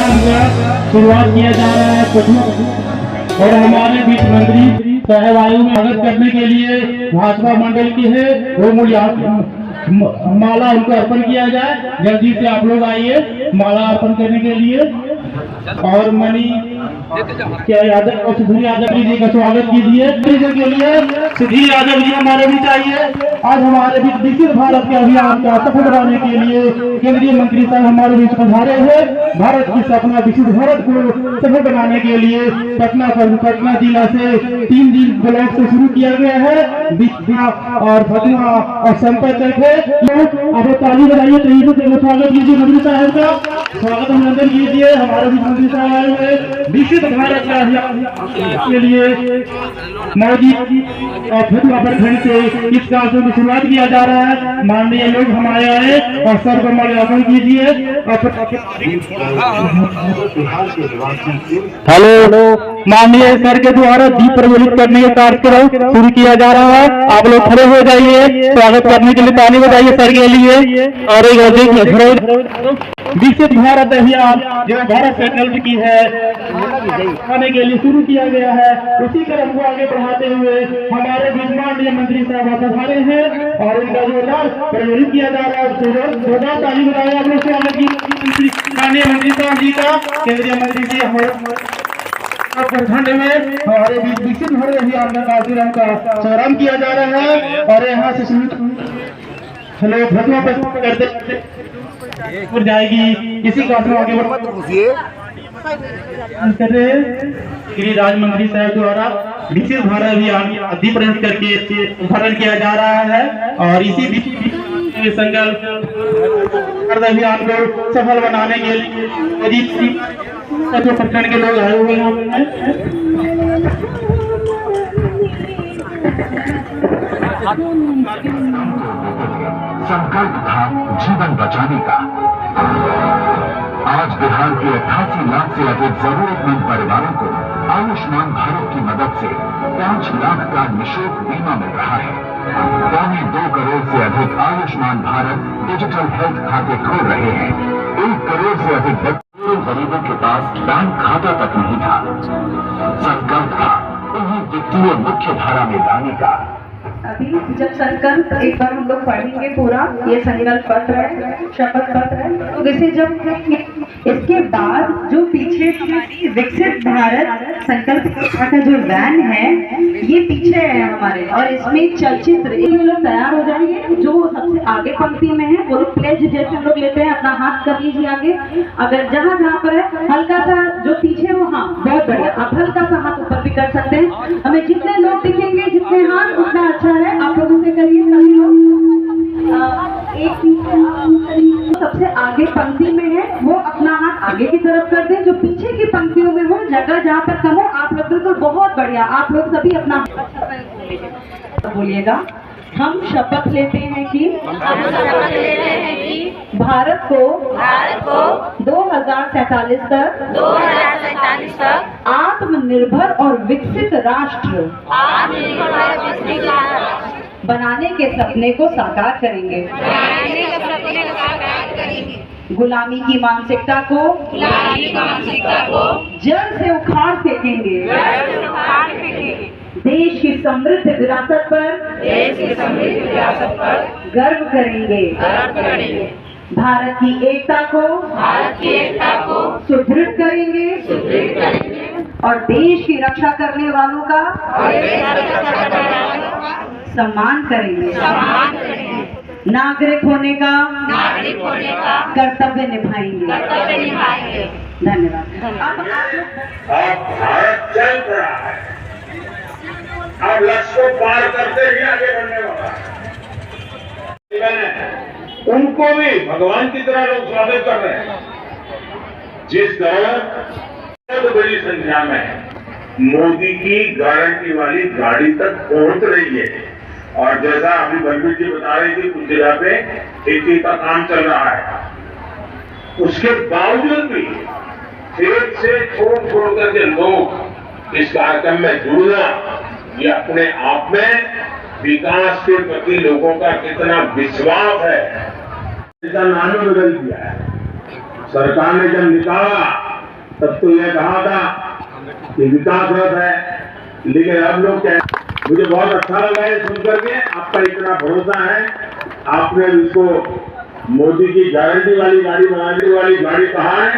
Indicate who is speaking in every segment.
Speaker 1: कार्यक्रम का शुरुआत किया जा रहा है और हमारे वित्त मंत्री साहब आयु में स्वागत करने के लिए भाजपा मंडल की है वो माला उनको अर्पण किया जाए। जल्दी से आप लोग आइए माला अर्पण करने के लिए और मनी क्या यादव और सुधीर यादव जी का स्वागत कीजिए के लिए। सुधीर यादव जी हमारे बीच आइए। आज हमारे बीच विकसित भारत के अभियान का सफल बनाने के लिए केंद्रीय मंत्री साहब हमारे बीच पधारे हैं। भारत की सपना विकसित भारत को सफल बनाने के लिए पटना जिला से 3 दिन ब्लॉक से शुरू किया गया है। विद्या और फतुहा और संपर्क है। अब ताली बजाइए, तरीके से स्वागत कीजिए मंत्री साहब का। स्वागत अभिनंदन कीजिए हमारे बीच मंत्री साहब आए हुए विकसित भारत का अभियान के लिए मोदी और फतुहा प्रखंड से इस कार्य की शुरुआत किया जा रहा है। माननीय लोग हमारे आए और सर को माल्यार्पण कीजिए। हेलो, माननीय सर के द्वारा दीप प्रज्वलित करने का कार्यक्रम शुरू किया जा रहा है। आप लोग खड़े हो जाइए, स्वागत करने के लिए ताली बजाइए सर के लिए। और एक अधिक विकसित भारत अभियान जो भारत संकल्प की है आने के लिए शुरू किया गया है, उसी क्रम को आगे बढ़ाते हुए हमारे माननीय मंत्री साहब पधारे हैं और इनका जोरदार प्रज्वलित किया जा रहा है। जोरदार ताली बजाइए आप लोग माननीय मंत्री साहब जी का। केंद्रीय मंत्री जी हमारे प्रखंड में हमारे बीच विकसित भारत अभियान का कार्यक्रम का शुभारंभ किया जा रहा है और यहाँ से हेलो फतुहा करते जाएगी। इसी कार्यक्रम आगे श्री राज मंत्री साहब द्वारा विकसित भारत अभियान दीप प्रज्वलित करके उद्घाटन किया जा रहा है और इसी संकल्प भारत अभियान को सफल बनाने के लिए प्रखंड के लोग आए हुए हैं।
Speaker 2: संकल्प था जीवन बचाने का। आज बिहार के 88 लाख से अधिक जरूरतमंद परिवारों को आयुष्मान भारत की मदद से 5 लाख का निःशुल्क बीमा मिल रहा है। 2.25 करोड़ से अधिक आयुष्मान भारत डिजिटल हेल्थ खाते खोल रहे हैं। 1 करोड़ से अधिक गरीबों के पास बैंक खाता तक नहीं था। संकल्प था उन्हें वित्तीय मुख्य धारा में लाने का।
Speaker 3: अभी जब संकल्प एक बार हम लोग पढ़ेंगे पूरा, ये संकल्प पत्र है, शपथ पत्र है, तो इसे जब इसके बाद जो पीछे विकसित भारत संकल्प का जो वैन है ये पीछे है हमारे और इसमें चलचित्र लोग तैयार हो जाएंगे। जो सबसे आगे पंक्ति में है वो लोग प्लेज जैसे हम लोग लेते हैं, अपना हाथ कर लीजिए आगे। अगर जहाँ पर है हल्का सा जो पीछे वो, हाँ बहुत बढ़िया, आप हल्का सा हाथ ऊपर भी कर सकते हैं। हमें जितने लोग दिखेंगे जितने हाथ उतना अच्छा है। आप लोग उसे करिए सभी लोग। एक पीछे सबसे आगे पंक्ति में है वो अपना हाथ आगे की तरफ कर दें। जो पीछे की पंक्तियों में हो जगह जहाँ पर कम हो आप लोग बिल्कुल बहुत बढ़िया, आप लोग सभी अपना बोलिएगा। हम शपथ लेते हैं कि भारत को 2047 तक आत्मनिर्भर और विकसित राष्ट्र बनाने के सपने को साकार करेंगे। गुलामी की मानसिकता को जड़ से उखाड़ फेंकेंगे। देश की समृद्ध विरासत पर गर्व करेंगे। भारत की एकता को सुदृढ़ करेंगे और देश की रक्षा करने वालों का सम्मान करेंगे। नागरिक होने का कर्तव्य निभाएंगे। धन्यवाद।
Speaker 4: अब भारत चल रहा है, अब लक्ष्य को पार करते ही आगे बढ़ने वाला है। उनको भी भगवान की तरह लोग स्वागत कर रहे हैं। जिस तरह बहुत बड़ी संख्या में मोदी की गारंटी वाली गाड़ी तक पहुंच रही है और जैसा अभी बलबीर जी बता रही थी कुछ जगह पे खेती का काम चल रहा है, उसके बावजूद भी खेत से छोड़ करके लोग इस कार्यक्रम में जुड़ना, ये अपने आप में विकास के प्रति लोगों का कितना विश्वास है। इसका नाम बदल दिया है। सरकार ने जब निकाला तब तो यह कहा था कि विकास रथ है, लेकिन अब लोग क्या, मुझे बहुत अच्छा लगा है सुनकर के, आपका इतना भरोसा है, आपने इसको मोदी की गारंटी वाली गाड़ी बनाने वाली गाड़ी कहा है,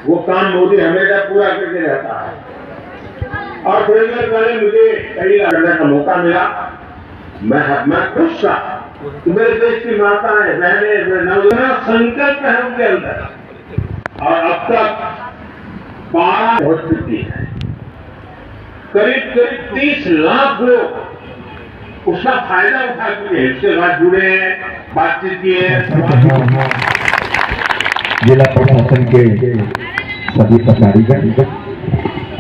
Speaker 4: वो काम मोदी हमेशा पूरा करके रहता है। और थोड़ी देर पहले मुझे कई करने का मौका मिला, मैं खुश था कि मेरे देश की माताएं बहनें नौजवान संकल्प है उनके अंदर, और अब तक 12 हो चुकी है, करीब 30 लाख लोग उसका फायदा उठा चुके हैं, इसके बाद जुड़े हैं, बातचीत किए।
Speaker 5: जिला प्रशासन के सभी पदाधिकारी,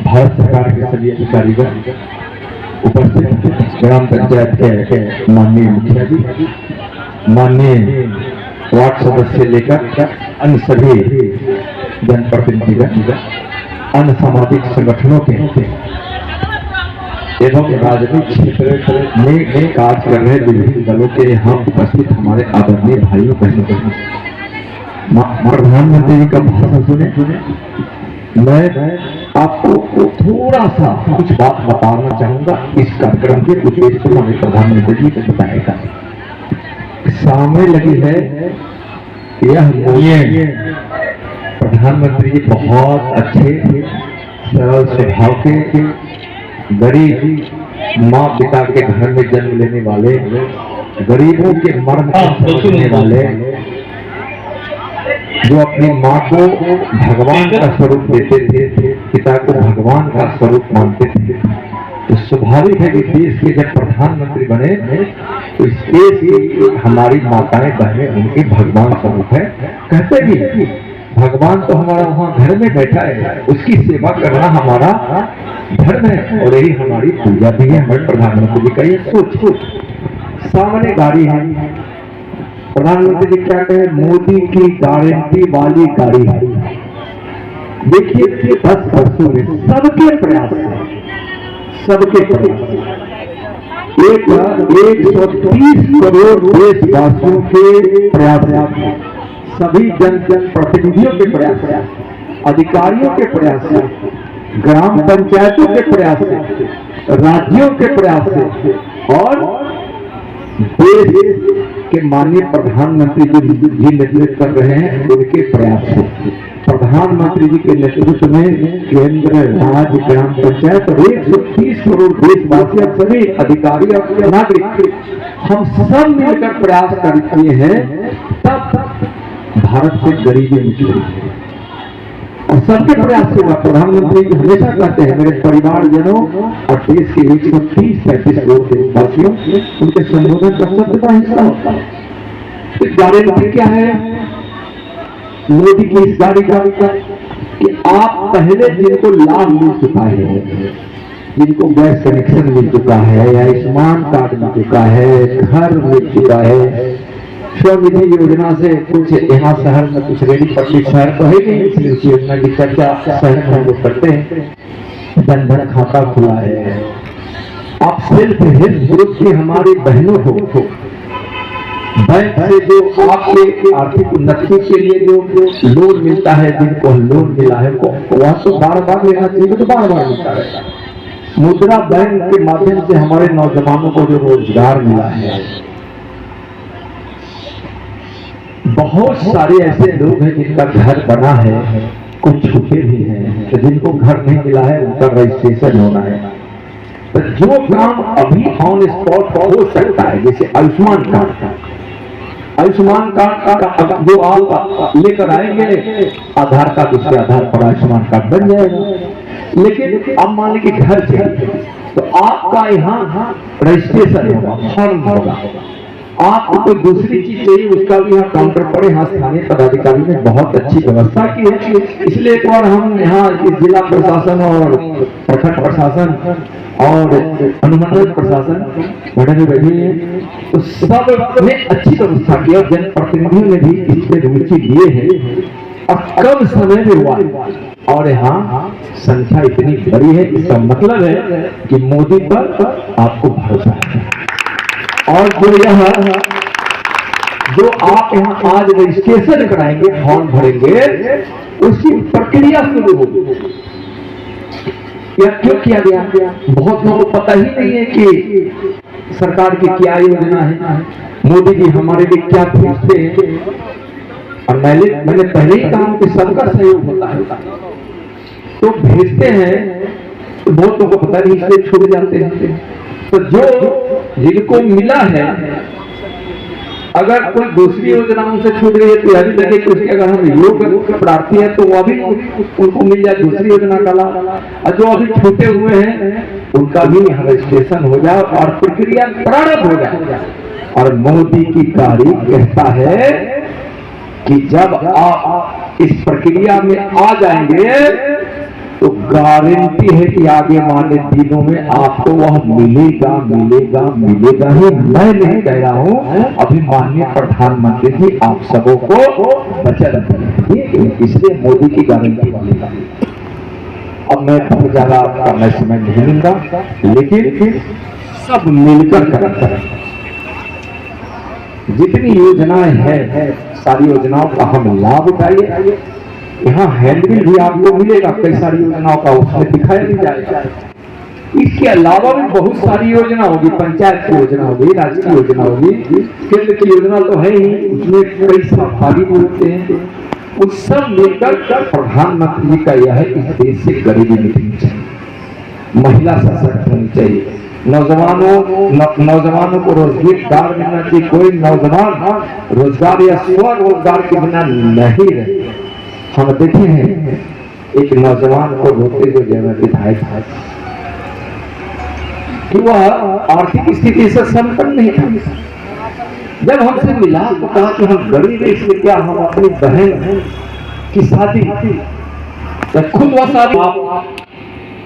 Speaker 5: भारत सरकार के सभी अधिकारीगण, उपस्थित ग्राम पंचायत के माननीय मुखिया जी, माननीय वार्ड सदस्य लेकर अन्य सभी जनप्रतिनिधिगण, अन्य सामाजिक संगठनों के एवं राजनीतिक क्षेत्र में कार्य कर रहे विभिन्न दलों के यहाँ उपस्थित हमारे आदरणीय भाइयों बहनों, प्रधानमंत्री जी का भाषण सुने, मैं आपको थोड़ा सा कुछ बात बताना चाहूंगा। इस कार्यक्रम के उद्देश्य को हमारे प्रधानमंत्री जी को बताएगा। सामने लगी है यह प्रधानमंत्री जी बहुत अच्छे सरल स्वभाव के, गरीब माँ पिता के घर में जन्म लेने वाले, गरीबों के मर्म को समझने वाले, जो अपनी माँ को भगवान का स्वरूप देते थे, पिता को भगवान का स्वरूप मानते थे। तो स्वाभाविक है कि देश के जब प्रधानमंत्री बने तो इस देश की हमारी माताएं बहनें उनके भगवान स्वरूप है। कहते भी भगवान तो हमारा वहाँ घर में बैठा है, उसकी सेवा करना हमारा धर्म है, और यही हमारी पूजा भी है। हमारे प्रधानमंत्री जी का ये सोच। सामने गाड़ी है, प्रधानमंत्री जी क्या कहे, मोदी की गारंटी वाली गाड़ी है। देखिए 10 वर्षों में सबके प्रयास, सबके प्रयास, 130 करोड़ देशवासियों के प्रयास, सभी जन प्रतिनिधियों के प्रयास, अधिकारियों के प्रयास, ग्राम पंचायतों के प्रयास, राज्यों के प्रयास और देश के माननीय प्रधानमंत्री जी नेतृत्व कर रहे हैं उनके प्रयास से, प्रधानमंत्री जी के नेतृत्व में केंद्र, राज्य, ग्राम पंचायत और 130 करोड़ देशवासी, सभी अधिकारी और नागरिक, हम सब मिलकर प्रयास करते हैं, तब भारत से गरीबी निकली और सबके प्रयास से हुआ। प्रधानमंत्री जी हमेशा कहते हैं मेरे परिवारजनों और देश के 130-35 करोड़ देशवासियों, उनके संबोधन का शब्द का हिस्सा होता है। इस गारंटी क्या है मोदी की इस गाड़ी का, कि आप पहले जिनको लाभ मिल चुका है, जिनको गैस कनेक्शन मिल चुका है, आयुष्मान कार्ड मिल चुका है, घर मिल चुका है, स्वनिधि योजना से कुछ यहाँ शहर में कुछ रेडी पट्टी शहर तो है नहीं, इसलिए उस योजना की चर्चा शहर में वो करते हैं, जनधन खाता खुला है। आप सेल्फ हेल्प ग्रुप की हमारी बहनों को बैंक से जो आपके आर्थिक उन्नति के लिए जो लोन मिलता है, जिनको लोन मिला है वह तो बार-बार लेना चाहिए, तो बार-बार मिलता रहता है। मुद्रा बैंक के माध्यम से हमारे नौजवानों को जो रोजगार मिला है, बहुत सारे ऐसे लोग हैं जिनका घर बना है, कुछ छूटे भी हैं, तो जिनको घर नहीं मिला है उनका रजिस्ट्रेशन होना है। तो जो काम अभी ऑन स्पॉट हो सकता है, जैसे आयुष्मान कार्ड का जो आप लेकर आएंगे आधार कार्ड, उसके आधार पर आयुष्मान कार्ड बन जाएगा। लेकिन अब मान लीजिए घर चाहिए तो आपका यहाँ रजिस्ट्रेशन होगा, फॉर्म होगा, आपको कोई दूसरी चीज चाहिए उसका भी यहाँ काउंटर पर यहाँ स्थानीय पदाधिकारी ने बहुत अच्छी व्यवस्था की है। इसलिए एक बार हम यहाँ जिला प्रशासन और प्रखंड प्रशासन और अनुमंडल प्रशासन मैडम बैठी है, तो सब ने अच्छी व्यवस्था की और जनप्रतिनिधियों ने भी इसमें रुचि लिए है और कम समय में हुआ, और यहाँ संख्या इतनी बड़ी है। इसका मतलब है कि मोदी पर आपको भरोसा है। और जो आप यहाँ आज रजिस्ट्रेशन कराएंगे, फॉर्म भरेंगे, उसकी प्रक्रिया शुरू होगी। यह क्यों किया गया? बहुत लोगों को पता ही नहीं है कि सरकार की क्या योजना है, मोदी जी हमारे लिए क्या भेजते हैं। और मैंने पहले ही कहा कि सबका सहयोग होता है, तो भेजते हैं तो बहुत लोगों को पता नहीं, इसलिए छूट जाते हैं। तो जो जिनको मिला है, अगर कोई दूसरी योजनाओं से छूट गई है तो अभी लगे कि अगर हम योग प्रार्थी है तो वो अभी उनको मिल जाए दूसरी योजना का लाभ, और जो अभी छूटे हुए हैं उनका भी रजिस्ट्रेशन हो जाए और प्रक्रिया प्रारंभ हो जाए। और मोदी की तारीख कहता है कि जब आप इस प्रक्रिया में आ जाएंगे तो गारंटी है कि आगे वाले दिनों में आपको वह मिलेगा मिलेगा मिलेगा ही। मैं नहीं कह रहा हूं, अभी माननीय प्रधानमंत्री जी आप सबों को वचन दिए, इसलिए मोदी की गारंटी वाली। अब मैं बहुत ज्यादा आपका समय नहीं लूंगा, लेकिन सब मिलकर करते हैं। जितनी योजनाएं हैं सारी योजनाओं का हम लाभ उठाइए। यहाँ हैंडबिल भी आपको मिलेगा कई सारी योजनाओं का, उसमें दिखाया भी जाएगा। इसके अलावा भी बहुत सारी योजना होगी, पंचायत की योजना होगी, राज्य की योजना होगी, केंद्र की योजना तो है ही, उसमें कई सहभागी भी होते हैं। उन सब मिलकर प्रधानमंत्री जी का यह है इस देश से गरीबी मिटनी चाहिए, महिला सशक्त होनी चाहिए, नौजवानों को रोजगार मिलना चाहिए। कोई नौजवान रोजगार या स्वरोजगार के बिना नहीं रहे। हम देखे हैं एक नौजवान को रोते हुए जब विधायक था कि वह आर्थिक स्थिति से संपन्न नहीं था। जब हमसे मिला तो कहा कि हम गरीब हैं, इसलिए क्या हम अपनी बहन की शादी खुद वह शादी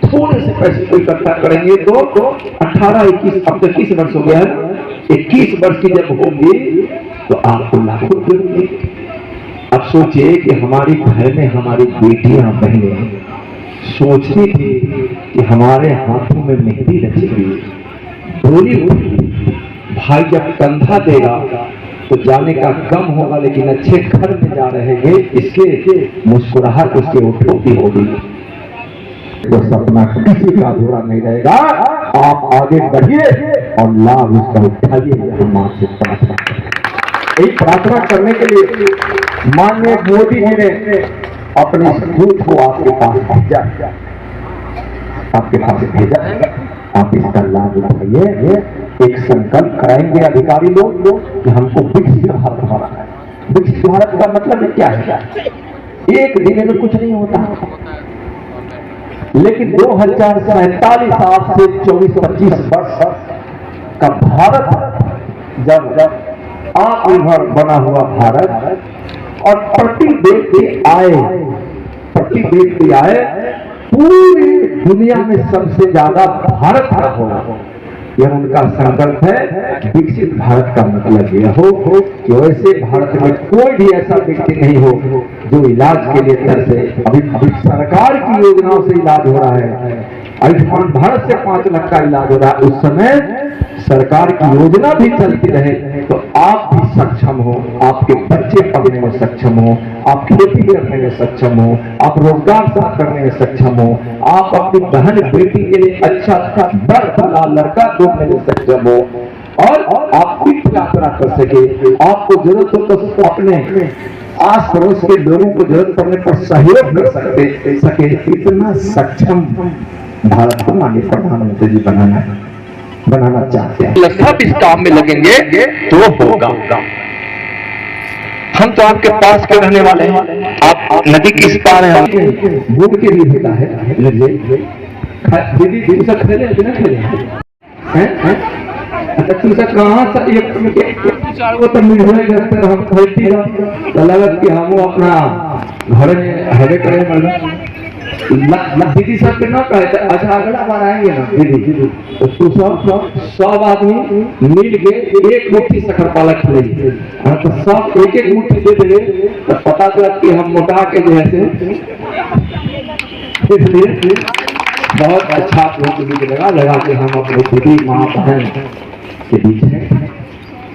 Speaker 5: थोड़े से पैसे को इकट्ठा करेंगे तो 18-21 अब तक 21 वर्ष हो गया है, 21 वर्ष की जब होगी तो आपको लाखों रुपये मिलेंगे। अब सोचिए कि हमारी घर में हमारी बेटियां बहनें सोचती थी कि हमारे हाथों में मेहंदी रची हुई डोली उठी, भाई जब कंधा देगा तो जाने का गम होगा, लेकिन अच्छे घर में जा रहेंगे इसके मुस्कुराहट उसके ओठों की होगी। वो सपना किसी का अधूरा नहीं रहेगा। आप आगे बढ़िए और लाभ उसका उठाइए। हम आपसे प्रार्थना यही प्रार्थना करने के लिए माननीय मोदी जी ने अपने दूत को आपके पास भेजा, आप इसका लाभ उठाइए। एक संकल्प कराएंगे अधिकारी लोग कि हमको विकसित भारत बनाना है। विकसित भारत का मतलब क्या है? एक दिन में कुछ नहीं होता, लेकिन 2047 साल से 24-25 वर्ष का भारत जब आत्मनिर्भर बना हुआ भारत और प्रति व्यक्ति आए पूरी दुनिया में सबसे ज्यादा भारत का होगा, यह उनका संकल्प है। विकसित भारत का मतलब यह हो कि वैसे भारत में कोई भी ऐसा व्यक्ति नहीं हो जो इलाज के लिए तरसे। अभी सरकार की योजनाओं से इलाज हो रहा है, आयुष्मान भारत से 5 लाख का इलाज हो रहा है। उस समय सरकार की योजना भी चलती रहे तो आप भी सक्षम हो, आपके बच्चे पढ़ने में सक्षम हो, आप खेती करने में सक्षम हो, आप रोजगार प्राप्त करने में सक्षम हो, आप अपनी बहन बेटी के लिए अच्छा लड़का ढूंढने में सक्षम हो और आप तीर्थ यात्रा कर सके। आपको जरूरत हो तो अपने आस पड़ोस के लोगों को जरूरत पड़ने पर सहयोग कर सके। इतना सक्षम भारत को माननीय प्रधानमंत्री जी बनाना चाहते हैं। सब इस काम में लगेंगे तो होगा। हम तो आपके पास के रहने वाले हैं, आप नदी किस पार है? बूढ़ के लिए होता है दीदी दिन से खेले बिना खेले हैं। तू से कहां से एक तो मिलवे करते हम खरीदी तो लगत कि हम अपना घर में हवे करे दीदी सब के ना कहे। अच्छा अगला बार आएंगे ना दीदी तो तू सब आदमी मिल के एक मुट्ठी शक्कर पाला खिलेगी तो सब एक मुट्ठी दे देंगे तो पता चला कि हम मोटा के जो है इसलिए बहुत अच्छा लगा कि हम अपने दीदी माँ बहन के बीच में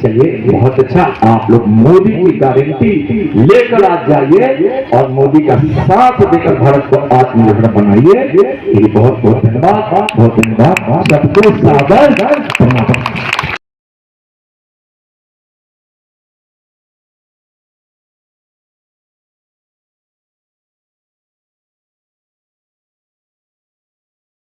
Speaker 5: चलिए बहुत अच्छा, आप लोग मोदी की गारंटी लेकर आज जाइए और मोदी का साथ देकर भारत को आत्मनिर्भर बनाइए। ये बहुत बहुत धन्यवाद, बहुत धन्यवाद, सबको सादर प्रणाम।